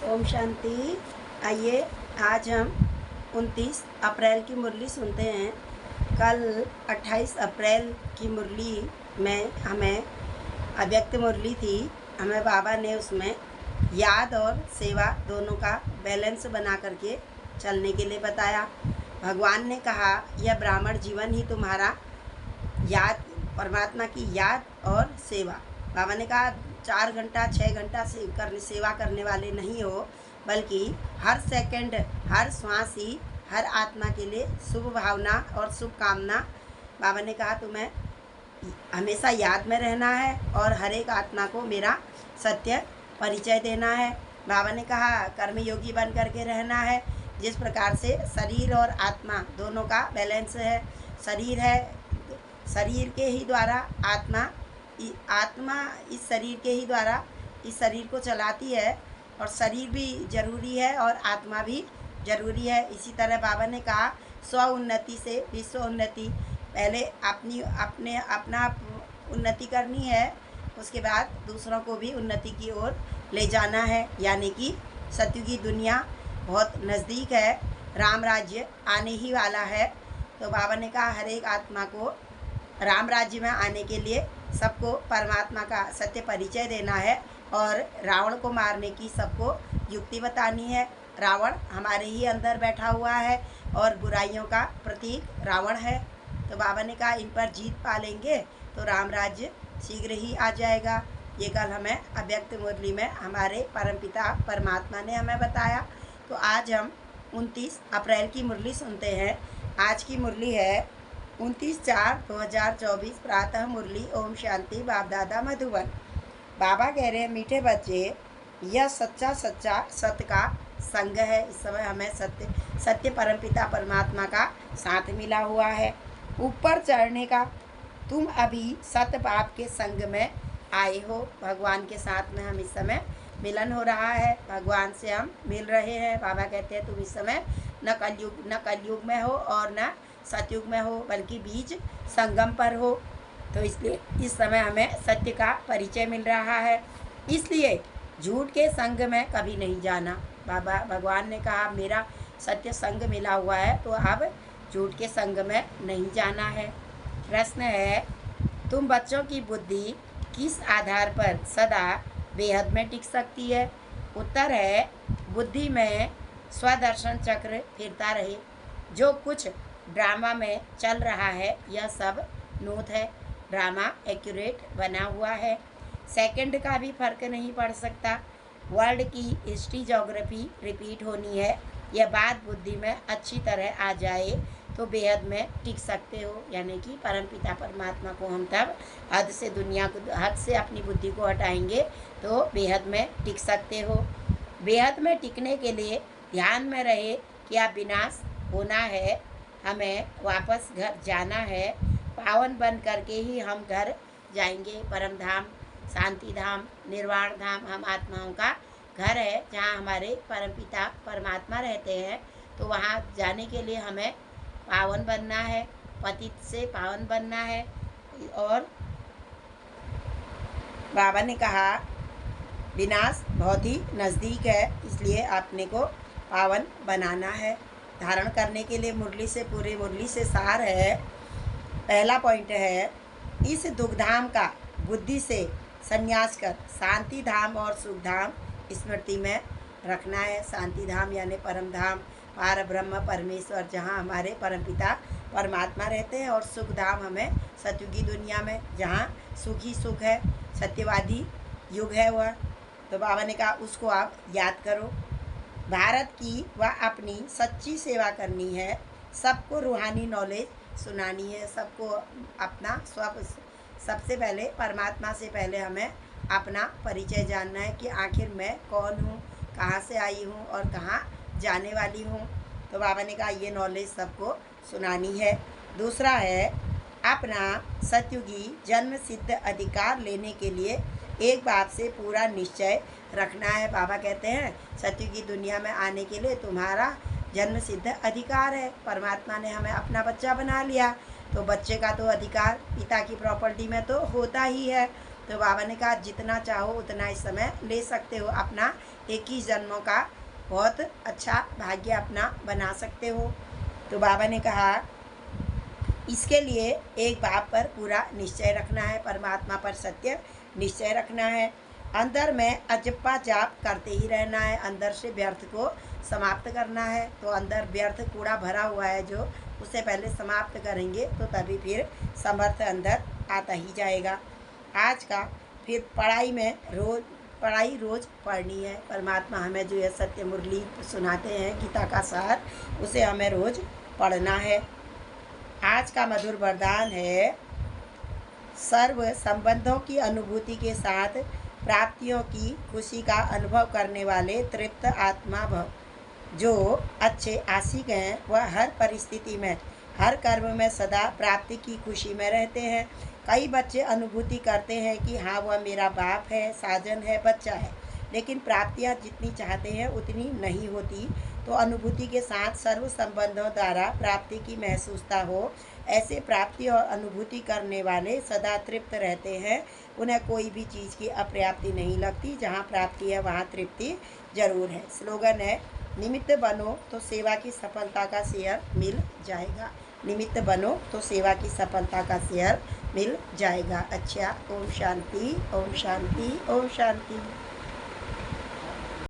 ओम शांति। आइए आज हम 29 अप्रैल की मुरली सुनते हैं। कल 28 अप्रैल की मुरली में हमें अव्यक्त मुरली थी। हमें बाबा ने उसमें याद और सेवा दोनों का बैलेंस बना करके चलने के लिए बताया। भगवान ने कहा यह ब्राह्मण जीवन ही तुम्हारा याद, परमात्मा की याद और सेवा। बाबा ने कहा 4 घंटा 6 घंटा से सेवा करने वाले नहीं हो, बल्कि हर सेकंड, हर श्वास ही हर आत्मा के लिए शुभ भावना और शुभकामना। बाबा ने कहा तुम्हें हमेशा याद में रहना है और हर एक आत्मा को मेरा सत्य परिचय देना है। बाबा ने कहा कर्मयोगी बन करके रहना है। जिस प्रकार से शरीर और आत्मा दोनों का बैलेंस है, शरीर है, शरीर के ही द्वारा आत्मा इस शरीर के ही द्वारा इस शरीर को चलाती है, और शरीर भी जरूरी है और आत्मा भी जरूरी है। इसी तरह बाबा ने कहा स्व उन्नति से विश्व उन्नति। पहले अपना उन्नति करनी है, उसके बाद दूसरों को भी उन्नति की ओर ले जाना है। यानी कि सतयुगी दुनिया बहुत नज़दीक है, राम राज्य आने ही वाला है। तो बाबा ने कहा हर एक आत्मा को राम राज्य में आने के लिए सबको परमात्मा का सत्य परिचय देना है और रावण को मारने की सबको युक्ति बतानी है। रावण हमारे ही अंदर बैठा हुआ है और बुराइयों का प्रतीक रावण है। तो बाबा ने कहा इन पर जीत पा लेंगे तो राम राज्य शीघ्र ही आ जाएगा। ये कल हमें अव्यक्त मुरली में हमारे परमपिता परमात्मा ने हमें बताया। तो आज हम 29 अप्रैल की मुरली सुनते हैं। आज की मुरली है 29/4/2024 प्रातः मुरली। ओम शांति। बाप दादा मधुबन। बाबा कह रहे हैं मीठे बच्चे, यह सच्चा सत्य का संग है। इस समय हमें सत्य परमपिता परमात्मा का साथ मिला हुआ है। ऊपर चढ़ने का तुम अभी सत्य पाप के संग में आए हो। भगवान के साथ में हम इस समय मिलन हो रहा है, भगवान से हम मिल रहे हैं। बाबा कहते हैं तुम इस समय न कलयुग में हो और न सतयुग में हो, बल्कि बीज संगम पर हो। तो इसलिए इस समय हमें सत्य का परिचय मिल रहा है, इसलिए झूठ के संग में कभी नहीं जाना। भगवान ने कहा मेरा सत्य संग मिला हुआ है, तो अब झूठ के संग में नहीं जाना है। प्रश्न है तुम बच्चों की बुद्धि किस आधार पर सदा बेहद में टिक सकती है? उत्तर है बुद्धि में स्वदर्शन चक्र फिरता रहे। जो कुछ ड्रामा में चल रहा है यह सब नूत है। ड्रामा एक्यूरेट बना हुआ है, सेकंड का भी फर्क नहीं पड़ सकता। वर्ल्ड की हिस्ट्री ज्योग्राफी रिपीट होनी है। यह बात बुद्धि में अच्छी तरह आ जाए तो बेहद में टिक सकते हो। यानी कि परमपिता परमात्मा को हम तब हद से अपनी बुद्धि को हटाएंगे तो बेहद में टिक सकते हो। बेहद में टिकने के लिए ध्यान में रहे कि आप विनाश होना है, हमें वापस घर जाना है। पावन बन करके ही हम घर जाएंगे। परम धाम, शांति धाम, निर्वाण धाम हम आत्माओं का घर है, जहाँ हमारे परमपिता परमात्मा रहते हैं। तो वहाँ जाने के लिए हमें पावन बनना है, पतित से पावन बनना है। और बाबा ने कहा विनाश बहुत ही नज़दीक है, इसलिए अपने को पावन बनाना है। धारण करने के लिए मुरली से, पूरे मुरली से सार है। पहला पॉइंट है इस दुखधाम का बुद्धि से संन्यास कर शांति धाम और सुख धाम स्मृति में रखना है। शांति धाम यानी परम धाम, पार ब्रह्म परमेश्वर, जहाँ हमारे परमपिता परमात्मा रहते हैं, और सुख धाम हमें सतयुगी दुनिया में, जहाँ सुख ही सुख है, सत्यवादी युग है वह। तो बाबा ने कहा उसको आप याद करो। भारत की व अपनी सच्ची सेवा करनी है। सबको रूहानी नॉलेज सुनानी है। सबको अपना सबसे पहले परमात्मा से पहले हमें अपना परिचय जानना है कि आखिर मैं कौन हूँ, कहाँ से आई हूँ और कहाँ जाने वाली हूँ। तो बाबा ने कहा ये नॉलेज सबको सुनानी है। दूसरा है अपना सतयुगी जन्म सिद्ध अधिकार लेने के लिए एक बात से पूरा निश्चय रखना है। बाबा कहते हैं सतयुगी दुनिया में आने के लिए तुम्हारा जन्म सिद्ध अधिकार है। परमात्मा ने हमें अपना बच्चा बना लिया, तो बच्चे का तो अधिकार पिता की प्रॉपर्टी में तो होता ही है। तो बाबा ने कहा जितना चाहो उतना इस समय ले सकते हो, अपना 21 जन्मों का बहुत अच्छा भाग्य अपना बना सकते हो। तो बाबा ने कहा इसके लिए एक बात पर पूरा निश्चय रखना है, परमात्मा पर सत्य निश्चय रखना है, अंदर में अजप्पा जाप करते ही रहना है, अंदर से व्यर्थ को समाप्त करना है। तो अंदर व्यर्थ कूड़ा भरा हुआ है जो, उसे पहले समाप्त करेंगे तो तभी फिर समर्थ अंदर आता ही जाएगा। आज का फिर पढ़ाई में पढ़ाई रोज़ पढ़नी है। परमात्मा हमें जो है सत्य मुरली सुनाते हैं गीता का सार, उसे हमें रोज़ पढ़ना है। आज का मधुर वरदान है सर्व संबंधों की अनुभूति के साथ प्राप्तियों की खुशी का अनुभव करने वाले तृप्त आत्मा भव। जो अच्छे आशिक हैं वह हर परिस्थिति में, हर कर्म में सदा प्राप्ति की खुशी में रहते हैं। कई बच्चे अनुभूति करते हैं कि हाँ वह मेरा बाप है, साजन है, बच्चा है, लेकिन प्राप्तियाँ जितनी चाहते हैं उतनी नहीं होती। तो अनुभूति के साथ सर्व संबंधों द्वारा प्राप्ति की महसूसता हो, ऐसे प्राप्ति और अनुभूति करने वाले सदा तृप्त रहते हैं। उन्हें कोई भी चीज़ की अपर्याप्ति नहीं लगती, जहाँ प्राप्ति है वहाँ तृप्ति जरूर है। स्लोगन है निमित्त बनो तो सेवा की सफलता का शेयर मिल जाएगा। निमित्त बनो तो सेवा की सफलता का शेयर मिल जाएगा। अच्छा, ओम शांति, ओम शांति, ओम शांति।